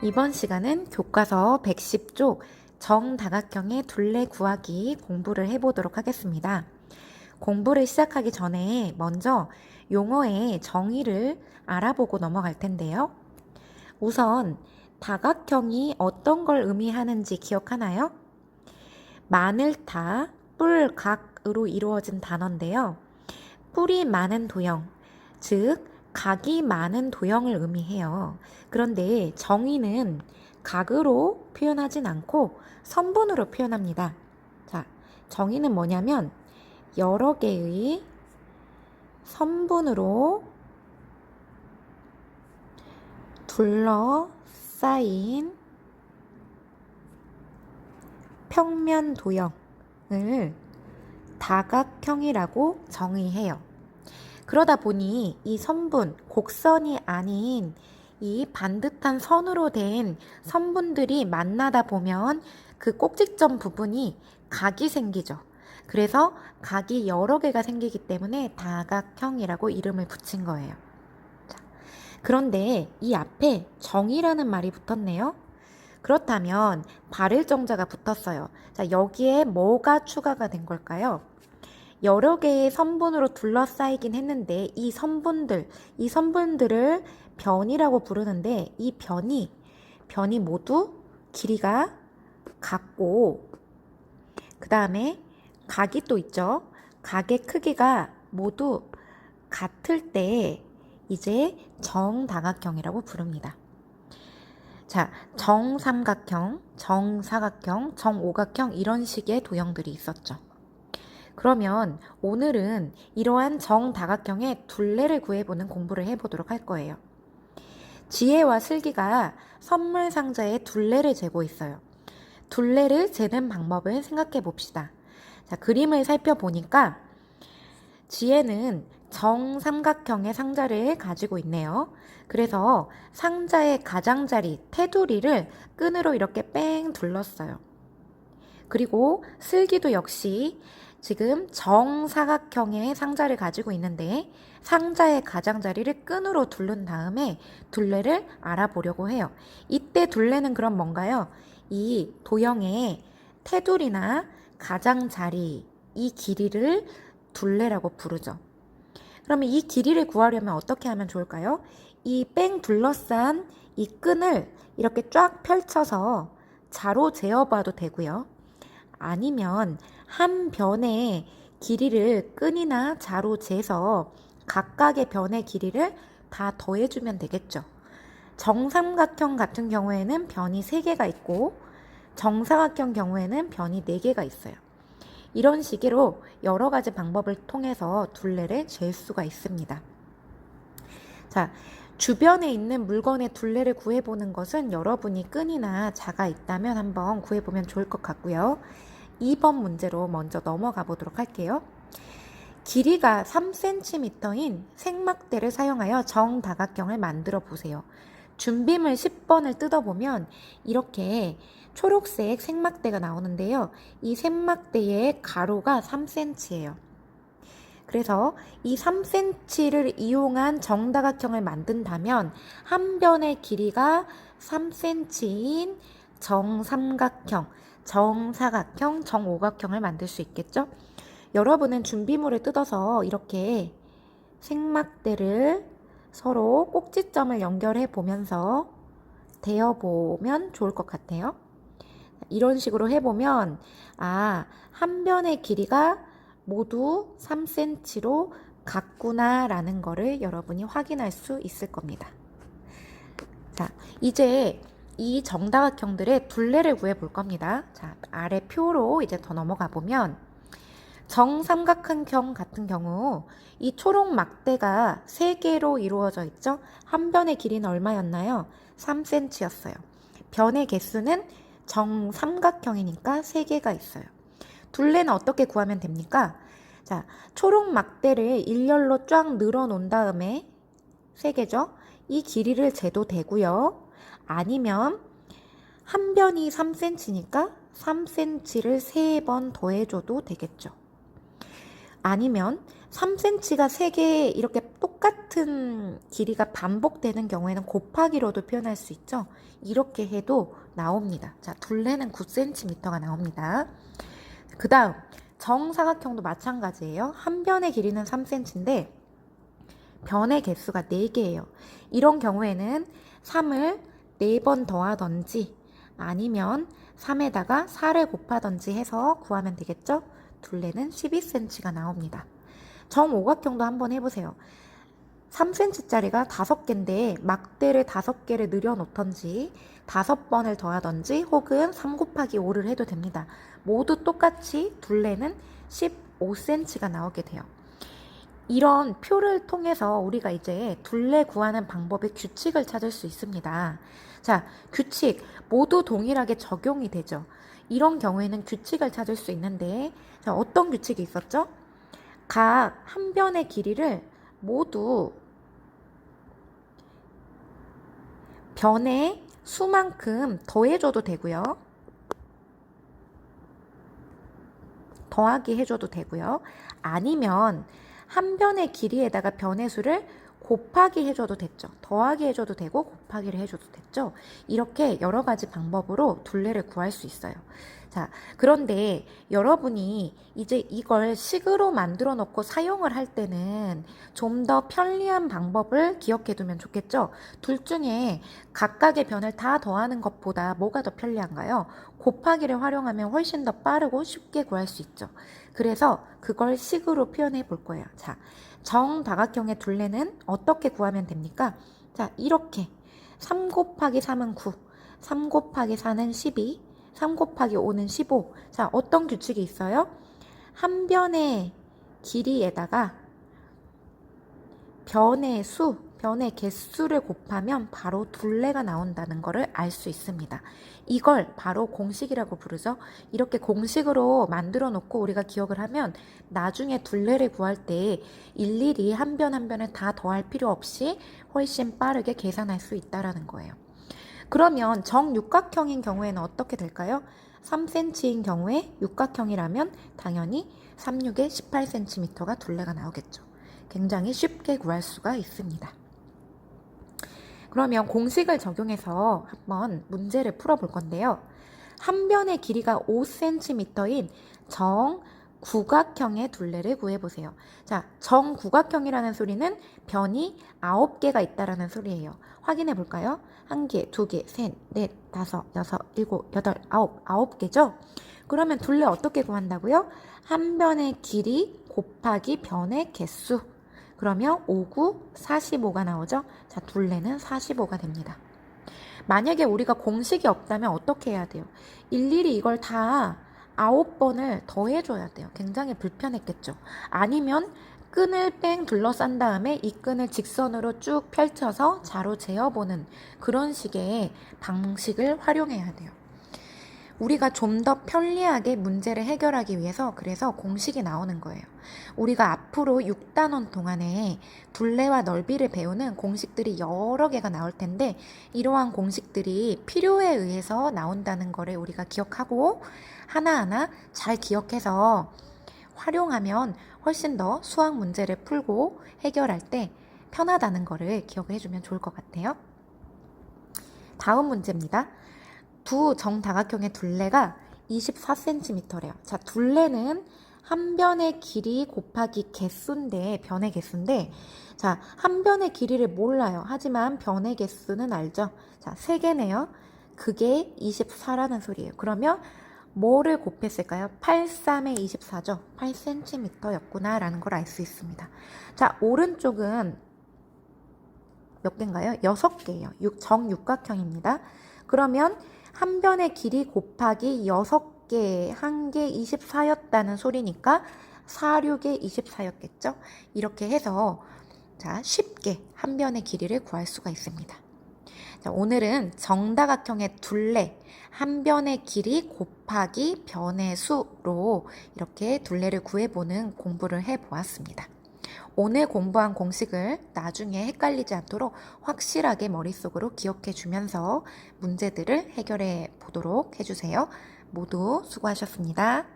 이번 시간은 교과서 110쪽 정다각형의 둘레 구하기 공부를 해보도록 하겠습니다. 공부를 시작하기 전에 먼저 용어의 정의를 알아보고 넘어갈 텐데요. 우선 다각형이 어떤 걸 의미하는지 기억하나요? 마늘타, 뿔각으로 이루어진 단어인데요. 뿔이 많은 도형, 즉 각이 많은 도형을 의미해요. 그런데 정의는 각으로 표현하진 않고 선분으로 표현합니다. 자, 정의는 뭐냐면 여러 개의 선분으로 둘러싸인 평면 도형을 다각형이라고 정의해요. 그러다 보니 이 선분, 곡선이 아닌 이 반듯한 선으로 된 선분들이 만나다 보면 그 꼭지점 부분이 각이 생기죠. 그래서 각이 여러 개가 생기기 때문에 다각형이라고 이름을 붙인 거예요. 자, 그런데 이 앞에 정이라는 말이 붙었네요. 그렇다면 발을 정자가 붙었어요. 자, 여기에 뭐가 추가가 된 걸까요? 여러 개의 선분으로 둘러싸이긴 했는데 이 선분들을 변이라고 부르는데 이 변이 모두 길이가 같고 그 다음에 각이 또 있죠. 각의 크기가 모두 같을 때 이제 정다각형이라고 부릅니다. 자, 정삼각형, 정사각형, 정오각형 이런 식의 도형들이 있었죠. 그러면 오늘은 이러한 정다각형의 둘레를 구해보는 공부를 해보도록 할 거예요. 지혜와 슬기가 선물 상자에 둘레를 재고 있어요. 둘레를 재는 방법을 생각해 봅시다. 자, 그림을 살펴보니까 지혜는 정삼각형의 상자를 가지고 있네요. 그래서 상자의 가장자리, 테두리를 끈으로 이렇게 뺑 둘렀어요. 그리고 슬기도 역시 지금 정사각형의 상자를 가지고 있는데 상자의 가장자리를 끈으로 두른 다음에 둘레를 알아보려고 해요. 이때 둘레는 그럼 뭔가요? 이 도형의 테두리나 가장자리, 이 길이를 둘레라고 부르죠. 그러면 이 길이를 구하려면 어떻게 하면 좋을까요? 이 뺑 둘러싼 이 끈을 이렇게 쫙 펼쳐서 자로 재어봐도 되고요. 아니면 한 변의 길이를 끈이나 자로 재서 각각의 변의 길이를 다 더해주면 되겠죠. 정삼각형 같은 경우에는 변이 3개가 있고 정사각형 경우에는 변이 4개가 있어요. 이런 식으로 여러 가지 방법을 통해서 둘레를 잴 수가 있습니다. 자, 주변에 있는 물건의 둘레를 구해보는 것은 여러분이 끈이나 자가 있다면 한번 구해보면 좋을 것 같고요. 2번 문제로 먼저 넘어가 보도록 할게요. 길이가 3cm인 생막대를 사용하여 정다각형을 만들어 보세요. 준비물 10번을 뜯어보면 이렇게 초록색 생막대가 나오는데요. 이 생막대의 가로가 3cm예요. 그래서 이 3cm를 이용한 정다각형을 만든다면 한 변의 길이가 3cm인 정삼각형, 정사각형, 정오각형을 만들 수 있겠죠? 여러분은 준비물을 뜯어서 이렇게 생막대를 서로 꼭지점을 연결해 보면서 대어보면 좋을 것 같아요. 이런 식으로 해보면 한 변의 길이가 모두 3cm로 같구나 라는 거를 여러분이 확인할 수 있을 겁니다. 자, 이제 이 정다각형들의 둘레를 구해볼 겁니다. 자, 아래 표로 이제 더 넘어가 보면 정삼각형 같은 경우 이 초록 막대가 3개로 이루어져 있죠. 한 변의 길이는 얼마였나요? 3cm였어요. 변의 개수는 정삼각형이니까 3개가 있어요. 둘레는 어떻게 구하면 됩니까? 자, 초록 막대를 일렬로 쫙 늘어 놓은 다음에 3개죠. 이 길이를 재도 되고요. 아니면 한 변이 3cm니까 3cm를 3번 더해줘도 되겠죠. 아니면 3cm가 3개 이렇게 똑 똑같은 길이가 반복되는 경우에는 곱하기로도 표현할 수 있죠. 이렇게 해도 나옵니다. 자, 둘레는 9cm가 나옵니다. 그 다음 정사각형도 마찬가지예요. 한 변의 길이는 3cm인데 변의 개수가 4개예요. 이런 경우에는 3을 4번 더하던지 아니면 3에다가 4를 곱하던지 해서 구하면 되겠죠? 둘레는 12cm가 나옵니다. 정오각형도 한번 해보세요. 3cm짜리가 5개인데 막대를 5개를 늘여놓던지 5번을 더하던지 혹은 3 곱하기 5를 해도 됩니다. 모두 똑같이 둘레는 15cm가 나오게 돼요. 이런 표를 통해서 우리가 이제 둘레 구하는 방법의 규칙을 찾을 수 있습니다. 자, 규칙 모두 동일하게 적용이 되죠. 이런 경우에는 규칙을 찾을 수 있는데, 자, 어떤 규칙이 있었죠? 각 한 변의 길이를 모두 변의 수만큼 더해줘도 되고요. 더하기 해줘도 되고요. 아니면 한 변의 길이에다가 변의 수를 곱하기 해줘도 됐죠. 더하기 해줘도 되고 곱하기를 해줘도 됐죠. 이렇게 여러 가지 방법으로 둘레를 구할 수 있어요. 자, 그런데 여러분이 이제 이걸 식으로 만들어 놓고 사용을 할 때는 좀 더 편리한 방법을 기억해 두면 좋겠죠. 둘 중에 각각의 변을 다 더하는 것보다 뭐가 더 편리한가요? 곱하기를 활용하면 훨씬 더 빠르고 쉽게 구할 수 있죠. 그래서 그걸 식으로 표현해 볼 거예요. 자, 정다각형의 둘레는 어떻게 구하면 됩니까? 자, 이렇게 3 곱하기 3은 9, 3 곱하기 4는 12, 3 곱하기 5는 15. 자, 어떤 규칙이 있어요? 한 변의 길이에다가 변의 수, 변의 개수를 곱하면 바로 둘레가 나온다는 것을 알 수 있습니다. 이걸 바로 공식이라고 부르죠. 이렇게 공식으로 만들어 놓고 우리가 기억을 하면 나중에 둘레를 구할 때 일일이 한 변 한 변을 다 더할 필요 없이 훨씬 빠르게 계산할 수 있다는 거예요. 그러면 정육각형인 경우에는 어떻게 될까요? 3cm인 경우에 육각형이라면 당연히 3,6에 18cm가 둘레가 나오겠죠. 굉장히 쉽게 구할 수가 있습니다. 그러면 공식을 적용해서 한번 문제를 풀어볼 건데요. 한 변의 길이가 5cm인 정구각형의 둘레를 구해보세요. 자, 정구각형이라는 소리는 변이 9개가 있다라는 소리예요. 확인해 볼까요? 1개, 2개, 3, 4, 5, 6, 7, 8, 9, 9개죠? 그러면 둘레 어떻게 구한다고요? 한 변의 길이 곱하기 변의 개수. 그러면 5, 9, 45가 나오죠? 자, 둘레는 45가 됩니다. 만약에 우리가 공식이 없다면 어떻게 해야 돼요? 일일이 이걸 다 9번을 더해줘야 돼요. 굉장히 불편했겠죠. 아니면 끈을 뺑 둘러싼 다음에 이 끈을 직선으로 쭉 펼쳐서 자로 재어보는 그런 식의 방식을 활용해야 돼요. 우리가 좀 더 편리하게 문제를 해결하기 위해서 그래서 공식이 나오는 거예요. 우리가 앞으로 6단원 동안에 둘레와 넓이를 배우는 공식들이 여러 개가 나올 텐데 이러한 공식들이 필요에 의해서 나온다는 거를 우리가 기억하고 하나하나 잘 기억해서 활용하면 훨씬 더 수학 문제를 풀고 해결할 때 편하다는 거를 기억해 주면 좋을 것 같아요. 다음 문제입니다. 두 정다각형의 둘레가 24cm래요. 자, 둘레는 한 변의 길이 곱하기 개수인데, 변의 개수인데, 자, 한 변의 길이를 몰라요. 하지만 변의 개수는 알죠? 자, 3개네요. 그게 24라는 소리예요. 그러면 뭐를 곱했을까요? 8, 3에 24죠. 8cm였구나 라는 걸 알 수 있습니다. 자, 오른쪽은 몇 개인가요? 6개예요. 정육각형입니다. 그러면 한 변의 길이 곱하기 6개, 한 개 24였다는 소리니까 4, 6에 24였겠죠? 이렇게 해서 자, 쉽게 한 변의 길이를 구할 수가 있습니다. 자, 오늘은 정다각형의 둘레, 한 변의 길이 곱하기 변의 수로 이렇게 둘레를 구해보는 공부를 해보았습니다. 오늘 공부한 공식을 나중에 헷갈리지 않도록 확실하게 머릿속으로 기억해 주면서 문제들을 해결해 보도록 해주세요. 모두 수고하셨습니다.